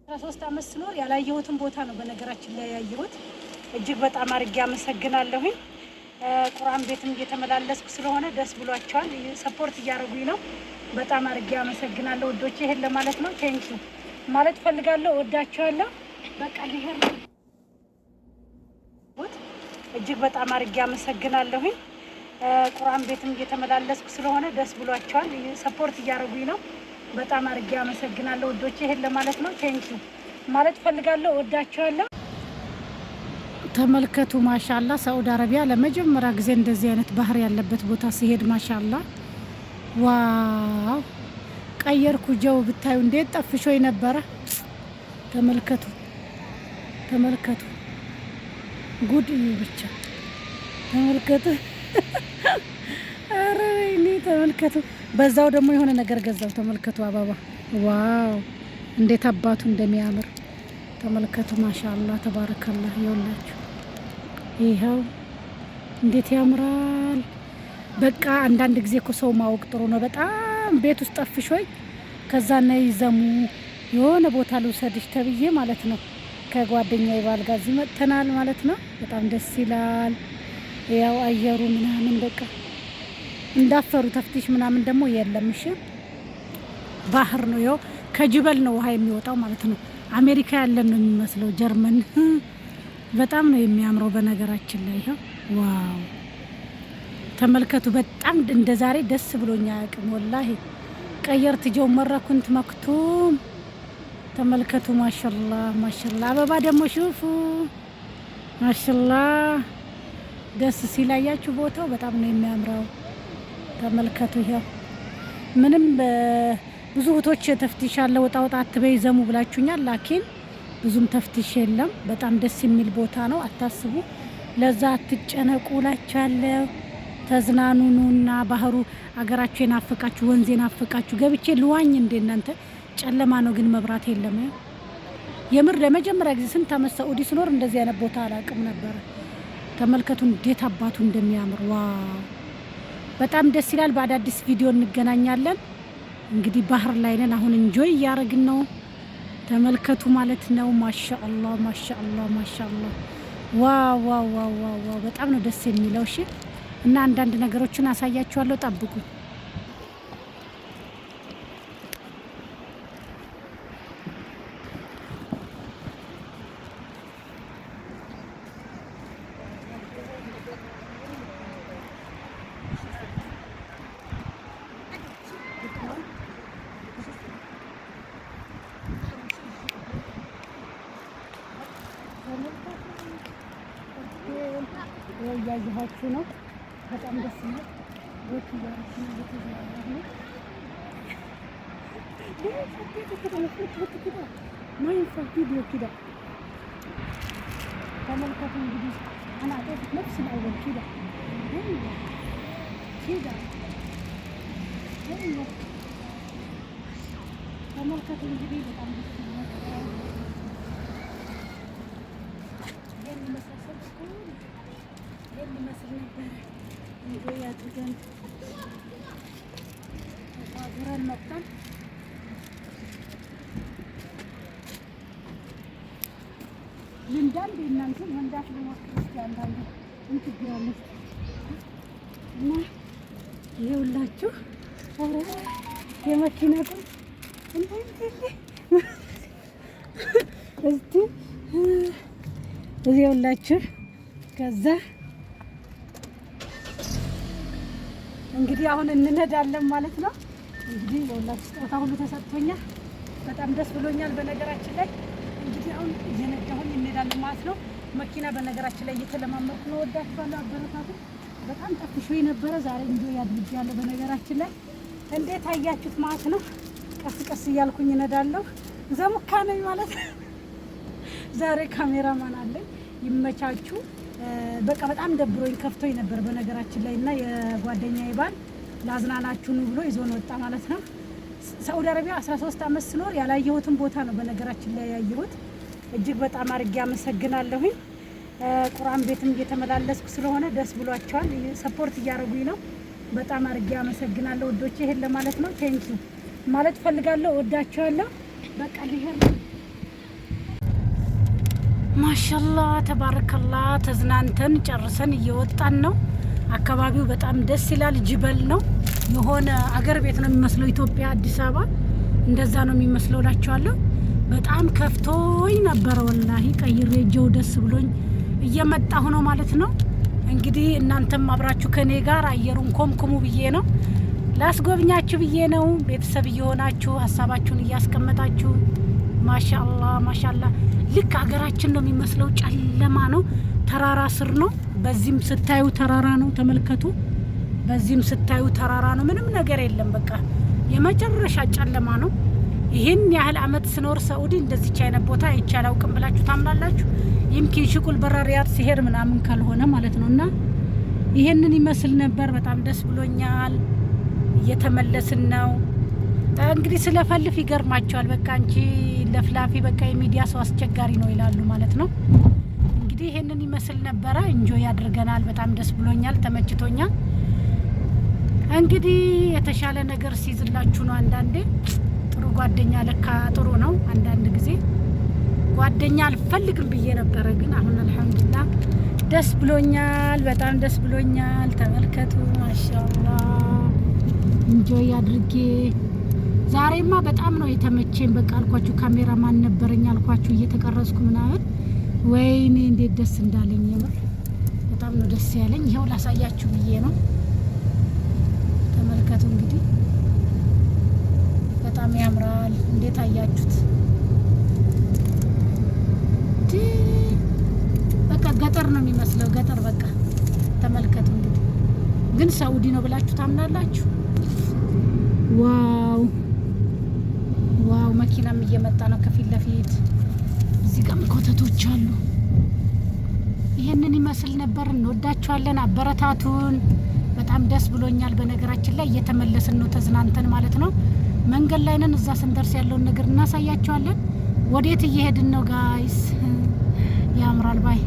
13 ዓመት ስኖር ያላየሁትን ቦታ ነው በነገራችን ላይ ያየሁት። እጅግ በጣም አድርጌ አመሰግናለሁ። ቁርአን ቤትም እየተመላለስኩ ስለሆነ ደስ ብሏቸዋል። ሰፖርት እያደረጉኝ ነው። በጣም አድርጌ አመሰግናለሁ ወዶቼ። ይሄን ለማለት ነው። ቴንኪ ማለት ፈልጋለሁ። ወዳቸዋለሁ። በቃ ሊሄድ ነው። እጅግ በጣም አድርጌ አመሰግናለሁ። ቁርአን ቤትም እየተመላለስኩ ስለሆነ ደስ ብሏቸዋል። ሰፖርት እያደረጉኝ ነው። በጣም አድርጌ አመሰግናለሁ ወዶቼ። ይሄን ለማለት ነው። ቴንኪ ማለት ፈልጋለሁ። ወዳቸዋለሁ። ተመልከቱ ማሻአላ ሳዑዲ አረቢያ ለመጀመሪያ ጊዜ እንደዚህ አይነት ባህር ያለበት ቦታ ሲሄድ ማሻአላ ዋው ቀየርኩ። ጀው ብታዩ እንዴት ጠፍሾኝ ነበረ። ተመልከቱ ተመልከቱ ጉድ ብቻ ተመልከቱ። አረ እኔ ተመልከቱ። በዛው ደግሞ የሆነ ነገር ገዛው። ተመልከቱ አበባ ዋው እንዴት አባቱ እንደሚያምር ተመልከቱ። ማሻአላ ተባረከላህ። ይኸውላችሁ ይኸው እንዴት ያምራል። በቃ አንዳንድ ጊዜ እኮ ሰው ማወቅ ጥሩ ነው። በጣም ቤት ውስጥ ጠፍሾኝ ከዛ ነይ ዘሙ የሆነ ቦታ ልውሰድሽ ተብዬ ማለት ነው ከጓደኛዬ ባል ጋር እዚህ መጥተናል ማለት ነው። በጣም ደስ ይላል። ያው አየሩ ምናምን በቃ እንዳፈሩ ተፍቲሽ ምናምን ደግሞ የለም። እሺ ባህር ነው። ያው ከጅበል ነው ውሃ የሚወጣው ማለት ነው። አሜሪካ ያለን ነው የሚመስለው። ጀርመን በጣም ነው የሚያምረው በነገራችን ላይ። ይሄው ዋው ተመልከቱ። በጣም እንደዛሬ ደስ ብሎኛ አያውቅም ወላሂ። ቀየርት ጀው መረኩንት መክቱም ተመልከቱ። ማሻአላ ማሻአላ አበባ ደግሞ ሹፉ ማሻአላ ደስ ሲላያችሁ ቦታው በጣም ነው የሚያምረው። ተመልከቱ። ይሄው ምንም ብዙ እህቶች ተፍቲሽ አለ ወጣ ወጣ አትበይ ዘሙ ብላችሁኛል። ላኪን ብዙም ተፍቲሽ የለም። በጣም ደስ የሚል ቦታ ነው። አታስቡ፣ ለዛ አትጨነቁ እላችኋለሁ። ተዝናኑኑና ባህሩ አገራችሁ የናፈቃችሁ ወንዝ የናፈቃችሁ ገብቼ ልዋኝ እንደ እናንተ ጨለማ ነው ግን መብራት የለም። የምር ለመጀመሪያ ጊዜ ስንት ዓመት ሳዑዲ ስኖር እንደዚህ አይነት ቦታ አላውቅም ነበር። ተመልከቱ እንዴት አባቱ እንደሚያምር ዋው በጣም ደስ ይላል። በአዳዲስ ቪዲዮ እንገናኛለን። እንግዲህ ባህር ላይ ነን አሁን እንጆይ እያደረግን ነው። ተመልከቱ ማለት ነው። ማሻአላ ማሻአላ ማሻአላ ዋው ዋው ዋው ዋው በጣም ነው ደስ የሚለው። እሺ እና አንዳንድ ነገሮችን አሳያችኋለሁ። ጠብቁ። ያያችሁ ነው። በጣም ደስ ይላል። ወክ ያርኩ ነው በተዛራሁ ነው ማይንፋ ቪዲዮ كده ተመልከቱ። እንግዲህ انا اعطيت نفس الاول كده كده ተመልከቱ። እንግዲህ በጣም ደስ ይላል። መስል ነበር እንጆይ አድርገን ተዛዙረን መጣን። ልንዳን እናንተ መንዳት ለሞክር እስኪ አንዳንዱ እንትግራለች እና ይኸውላችሁ ኧረ የመኪና ቁም እስቲ ይኸውላችሁ ከዛ እንግዲህ አሁን እንነዳለን ማለት ነው። እንግዲህ ለሁላችሁ ስጦታ ሁሉ ተሰጥቶኛል። በጣም ደስ ብሎኛል በነገራችን ላይ። እንግዲህ አሁን እየነዳሁኝ እንሄዳለን ማለት ነው። መኪና በነገራችን ላይ እየተለማመድኩ ነው። ወዳችኋለሁ፣ አበረታቱ። በጣም ጠፍሾኝ ነበረ ዛሬ እንጆይ አድርጌያለሁ በነገራችን ላይ። እንዴት አያችሁት ማለት ነው። ቀስ ቀስ እያልኩኝ እነዳለሁ። ዘሙካ ነኝ ማለት ዛሬ ካሜራማን አለኝ። ይመቻችሁ። በቃ በጣም ደብሮኝ ከፍቶኝ ነበር በነገራችን ላይ እና የጓደኛዬ ባል ላዝናናችሁ ነው ብሎ ይዞን ወጣ ማለት ነው። ሳዑዲ አረቢያ 13 ዓመት ስኖር ያላየሁትን ቦታ ነው በነገራችን ላይ ያየሁት። እጅግ በጣም አድርጌ አመሰግናለሁ። ቁርአን ቤትም እየተመላለስኩ ስለሆነ ደስ ብሏቸዋል። ሰፖርት እያደረጉኝ ነው። በጣም አድርጌ አመሰግናለሁ ወዶቼ። ይሄን ለማለት ነው። ቴንኪ ማለት ፈልጋለሁ። ወዳቸዋለሁ። በቃ ሊሄድ ማሻአላህ ተባረከላህ። ተዝናንተን ጨርሰን እየወጣን ነው። አካባቢው በጣም ደስ ይላል። ጅበል ነው የሆነ አገር ቤት ነው የሚመስለው። ኢትዮጵያ አዲስ አበባ እንደዛ ነው የሚመስለው እላችኋለሁ። በጣም ከፍቶኝ ነበረ ወላሂ። ቀይሬ ጀው ደስ ብሎኝ እየመጣሁ ነው ማለት ነው። እንግዲህ እናንተም አብራችሁ ከኔ ጋር አየሩን ኮምኩሙ ብዬ ነው ላስጎብኛችሁ ብዬ ነው። ቤተሰብ እየሆናችሁ ሀሳባችሁን እያስቀመጣችሁ ማሻአላህ ማሻአላህ። ልክ አገራችን ነው የሚመስለው። ጨለማ ነው፣ ተራራ ስር ነው። በዚህም ስታዩ ተራራ ነው፣ ተመልከቱ። በዚህም ስታዩ ተራራ ነው፣ ምንም ነገር የለም። በቃ የመጨረሻ ጨለማ ነው። ይህን ያህል አመት ስኖር ሳኡዲ እንደዚች አይነት ቦታ አይቼ አላውቅም ብላችሁ ታምናላችሁ? ይምኪን ሽቁል በራሪያት ሲሄድ ምናምን ካልሆነ ማለት ነው። እና ይሄንን ይመስል ነበር። በጣም ደስ ብሎኛል። እየተመለስን ነው እንግዲህ። ስለፈልፍ ይገርማቸዋል። በቃ አንቺ ለፍላፊ በቃ የሚዲያ ሰው አስቸጋሪ ነው ይላሉ ማለት ነው። እንግዲህ ይሄንን ይመስል ነበረ። እንጆይ ያድርገናል። በጣም ደስ ብሎኛል፣ ተመችቶኛል። እንግዲህ የተሻለ ነገር ሲይዝላችሁ ነው። አንዳንዴ ጥሩ ጓደኛ ለካ ጥሩ ነው። አንዳንድ ጊዜ ጓደኛ አልፈልግም ብዬ ነበረ፣ ግን አሁን አልሐምዱሊላህ ደስ ብሎኛል። በጣም ደስ ብሎኛል። ተመልከቱ ማሻአላህ። እንጆይ አድርጌ ዛሬማ በጣም ነው የተመቸኝ። በቃ አልኳችሁ ካሜራማን ነበረኝ አልኳችሁ እየተቀረጽኩ ምናምን። ወይኔ እንዴት ደስ እንዳለኝ የምር በጣም ነው ደስ ያለኝ። ይኸው ላሳያችሁ ብዬ ነው። ተመልከቱ እንግዲህ በጣም ያምራል። እንዴት አያችሁት? በቃ ገጠር ነው የሚመስለው። ገጠር በቃ ተመልከቱ እንግዲህ። ግን ሳኡዲ ነው ብላችሁ ታምናላችሁ? ዋው ዋው! መኪናም እየመጣ ነው ከፊት ለፊት። እዚህ ጋር ኮተቶች አሉ። ይሄንን ይመስል ነበር። እንወዳችኋለን፣ አበረታቱን። በጣም ደስ ብሎኛል። በነገራችን ላይ እየተመለስን ነው ተዝናንተን ማለት ነው። መንገድ ላይ ነን። እዛ ስንደርስ ያለውን ነገር እናሳያችኋለን። ወዴት እየሄድን ነው ጋይስ? ያምራል ባይ